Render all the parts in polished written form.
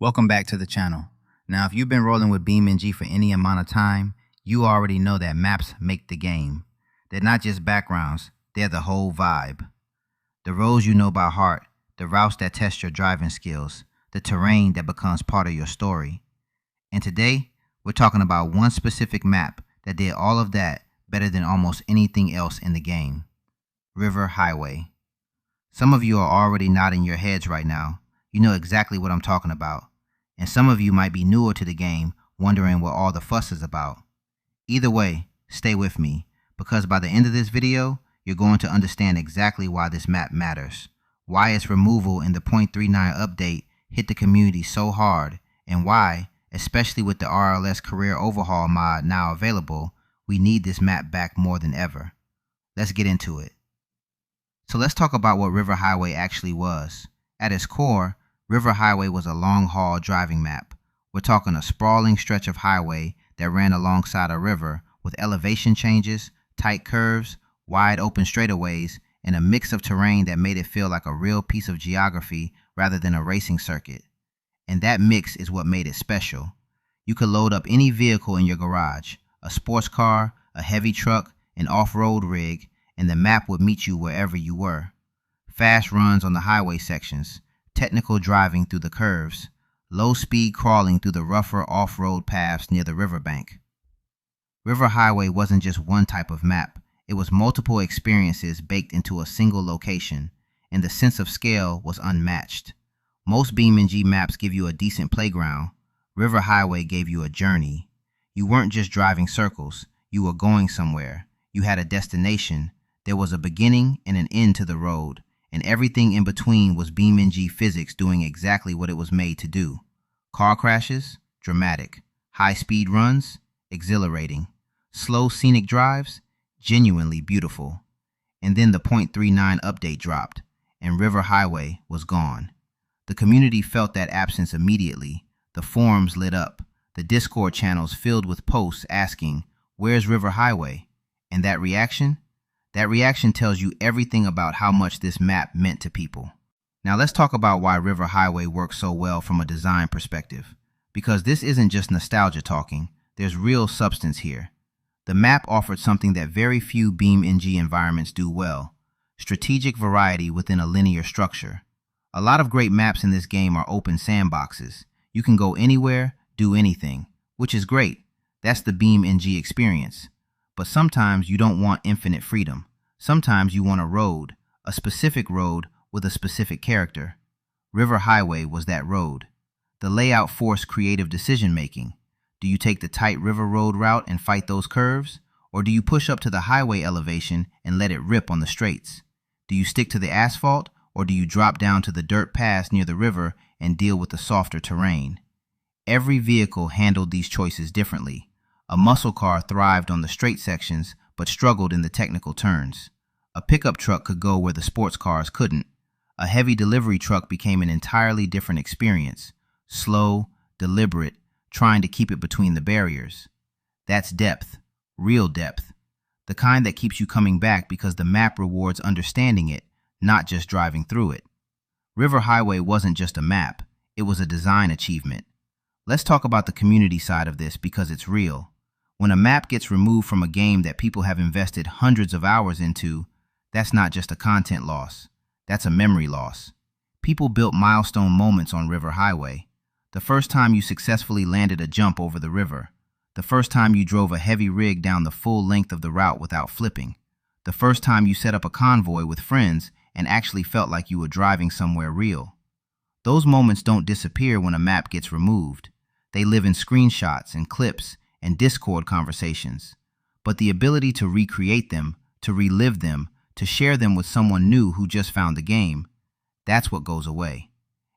Welcome back to the channel. Now, if you've been rolling with BeamNG for any amount of time, you already know that maps make the game. They're not just backgrounds, they're the whole vibe. The roads you know by heart, the routes that test your driving skills, the terrain that becomes part of your story. And today, we're talking about one specific map that did all of that better than almost anything else in the game. River Highway. Some of you are already nodding your heads right now. You know exactly what I'm talking about. And some of you might be newer to the game, wondering what all the fuss is about. Either way, stay with me, because by the end of this video, you're going to understand exactly why this map matters, why its removal in the 0.39 update hit the community so hard, and why, especially with the RLS Career Overhaul mod now available, we need this map back more than ever. Let's get into it. So let's talk about what River Highway actually was. At its core, River Highway was a long-haul driving map. We're talking a sprawling stretch of highway that ran alongside a river with elevation changes, tight curves, wide open straightaways, and a mix of terrain that made it feel like a real piece of geography rather than a racing circuit. And that mix is what made it special. You could load up any vehicle in your garage, a sports car, a heavy truck, an off-road rig, and the map would meet you wherever you were. Fast runs on the highway sections, technical driving through the curves, low-speed crawling through the rougher off-road paths near the riverbank. River Highway wasn't just one type of map. It was multiple experiences baked into a single location, and the sense of scale was unmatched. Most BeamNG maps give you a decent playground. River Highway gave you a journey. You weren't just driving circles. You were going somewhere. You had a destination. There was a beginning and an end to the road, and everything in between was BeamNG physics doing exactly what it was made to do. Car crashes? Dramatic. High-speed runs? Exhilarating. Slow scenic drives? Genuinely beautiful. And then the 0.39 update dropped, and River Highway was gone. The community felt that absence immediately. The forums lit up. The Discord channels filled with posts asking, "Where's River Highway?" And that reaction? That reaction tells you everything about how much this map meant to people. Now let's talk about why River Highway works so well from a design perspective. Because this isn't just nostalgia talking, there's real substance here. The map offered something that very few BeamNG environments do well: strategic variety within a linear structure. A lot of great maps in this game are open sandboxes. You can go anywhere, do anything, which is great. That's the BeamNG experience. But sometimes you don't want infinite freedom. Sometimes you want a road, a specific road with a specific character. River Highway was that road. The layout forced creative decision-making. Do you take the tight river road route and fight those curves? Or do you push up to the highway elevation and let it rip on the straights? Do you stick to the asphalt, or do you drop down to the dirt paths near the river and deal with the softer terrain? Every vehicle handled these choices differently. A muscle car thrived on the straight sections, but struggled in the technical turns. A pickup truck could go where the sports cars couldn't. A heavy delivery truck became an entirely different experience. Slow, deliberate, trying to keep it between the barriers. That's depth, real depth. The kind that keeps you coming back because the map rewards understanding it, not just driving through it. River Highway wasn't just a map, it was a design achievement. Let's talk about the community side of this because it's real. When a map gets removed from a game that people have invested hundreds of hours into, that's not just a content loss, that's a memory loss. People built milestone moments on River Highway. The first time you successfully landed a jump over the river. The first time you drove a heavy rig down the full length of the route without flipping. The first time you set up a convoy with friends and actually felt like you were driving somewhere real. Those moments don't disappear when a map gets removed. They live in screenshots and clips and Discord conversations. But the ability to recreate them, to relive them, to share them with someone new who just found the game, that's what goes away.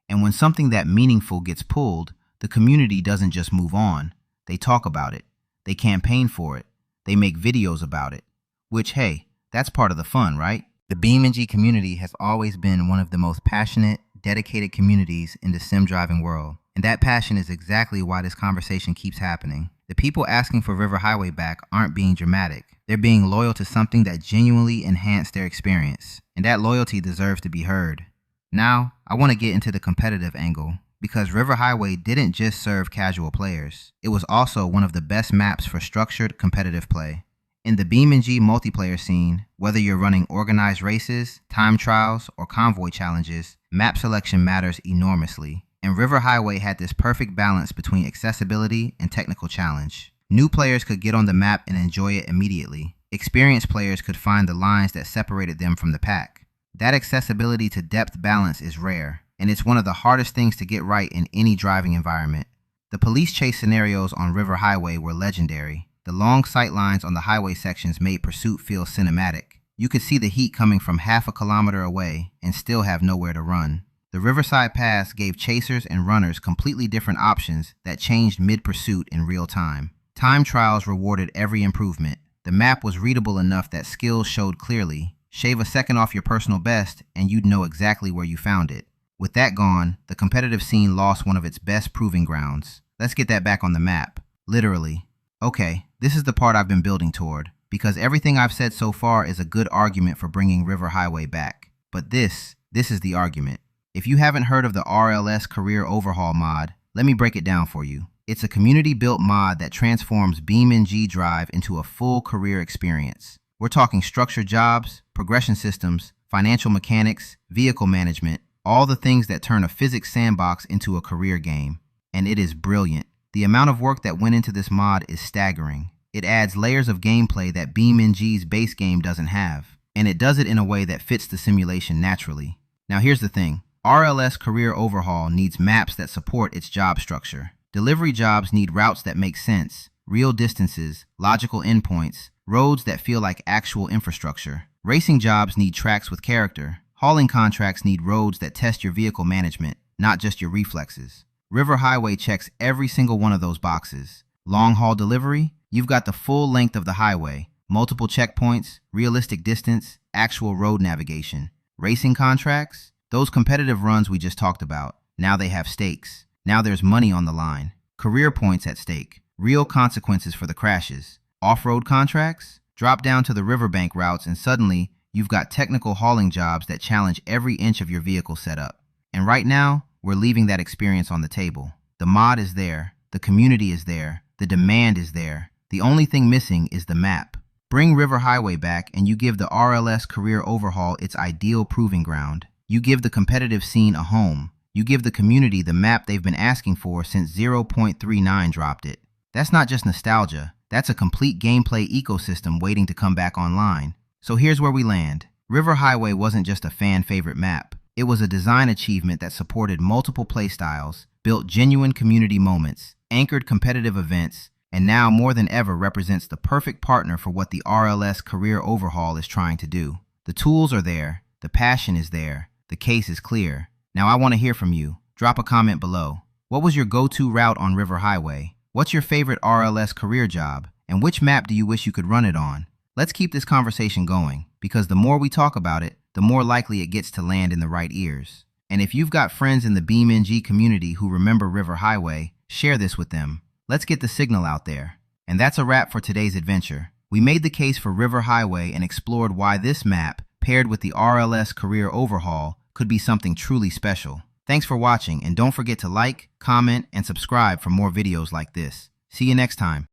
And when something that meaningful gets pulled, the community doesn't just move on. They talk about it. They campaign for it. They make videos about it. Which, hey, that's part of the fun, right? The BeamNG community has always been one of the most passionate, dedicated communities in the sim driving world. And that passion is exactly why this conversation keeps happening. The people asking for River Highway back aren't being dramatic. They're being loyal to something that genuinely enhanced their experience. And that loyalty deserves to be heard. Now, I want to get into the competitive angle, because River Highway didn't just serve casual players. It was also one of the best maps for structured, competitive play. In the BeamNG multiplayer scene, whether you're running organized races, time trials, or convoy challenges, map selection matters enormously. And River Highway had this perfect balance between accessibility and technical challenge. New players could get on the map and enjoy it immediately. Experienced players could find the lines that separated them from the pack. That accessibility to depth balance is rare, and it's one of the hardest things to get right in any driving environment. The police chase scenarios on River Highway were legendary. The long sight lines on the highway sections made pursuit feel cinematic. You could see the heat coming from half a kilometer away and still have nowhere to run. The Riverside Pass gave chasers and runners completely different options that changed mid-pursuit in real time. Time trials rewarded every improvement. The map was readable enough that skills showed clearly. Shave a second off your personal best and you'd know exactly where you found it. With that gone, the competitive scene lost one of its best proving grounds. Let's get that back on the map. Literally. Okay, this is the part I've been building toward, because everything I've said so far is a good argument for bringing River Highway back. But this is the argument. If you haven't heard of the RLS Career Overhaul mod, let me break it down for you. It's a community-built mod that transforms BeamNG.drive into a full career experience. We're talking structured jobs, progression systems, financial mechanics, vehicle management, all the things that turn a physics sandbox into a career game. And it is brilliant. The amount of work that went into this mod is staggering. It adds layers of gameplay that BeamNG's base game doesn't have, and it does it in a way that fits the simulation naturally. Now here's the thing. RLS Career Overhaul needs maps that support its job structure. Delivery jobs need routes that make sense, real distances, logical endpoints, roads that feel like actual infrastructure. Racing jobs need tracks with character. Hauling contracts need roads that test your vehicle management, not just your reflexes. River Highway checks every single one of those boxes. Long-haul delivery? You've got the full length of the highway, multiple checkpoints, realistic distance, actual road navigation. Racing contracts? Those competitive runs we just talked about. Now they have stakes. Now there's money on the line. Career points at stake. Real consequences for the crashes. Off-road contracts? Drop down to the riverbank routes and suddenly you've got technical hauling jobs that challenge every inch of your vehicle setup. And right now, we're leaving that experience on the table. The mod is there. The community is there. The demand is there. The only thing missing is the map. Bring River Highway back and you give the RLS Career Overhaul its ideal proving ground. You give the competitive scene a home. You give the community the map they've been asking for since 0.39 dropped it. That's not just nostalgia. That's a complete gameplay ecosystem waiting to come back online. So here's where we land. River Highway wasn't just a fan favorite map. It was a design achievement that supported multiple playstyles, built genuine community moments, anchored competitive events, and now more than ever represents the perfect partner for what the RLS Career Overhaul is trying to do. The tools are there, the passion is there, the case is clear. Now I want to hear from you. Drop a comment below. What was your go-to route on River Highway? What's your favorite RLS career job? And which map do you wish you could run it on? Let's keep this conversation going, because the more we talk about it, the more likely it gets to land in the right ears. And if you've got friends in the BeamNG community who remember River Highway, share this with them. Let's get the signal out there. And that's a wrap for today's adventure. We made the case for River Highway and explored why this map, paired with the RLS Career Overhaul, could be something truly special. Thanks for watching, and don't forget to like, comment, and subscribe for more videos like this. See you next time.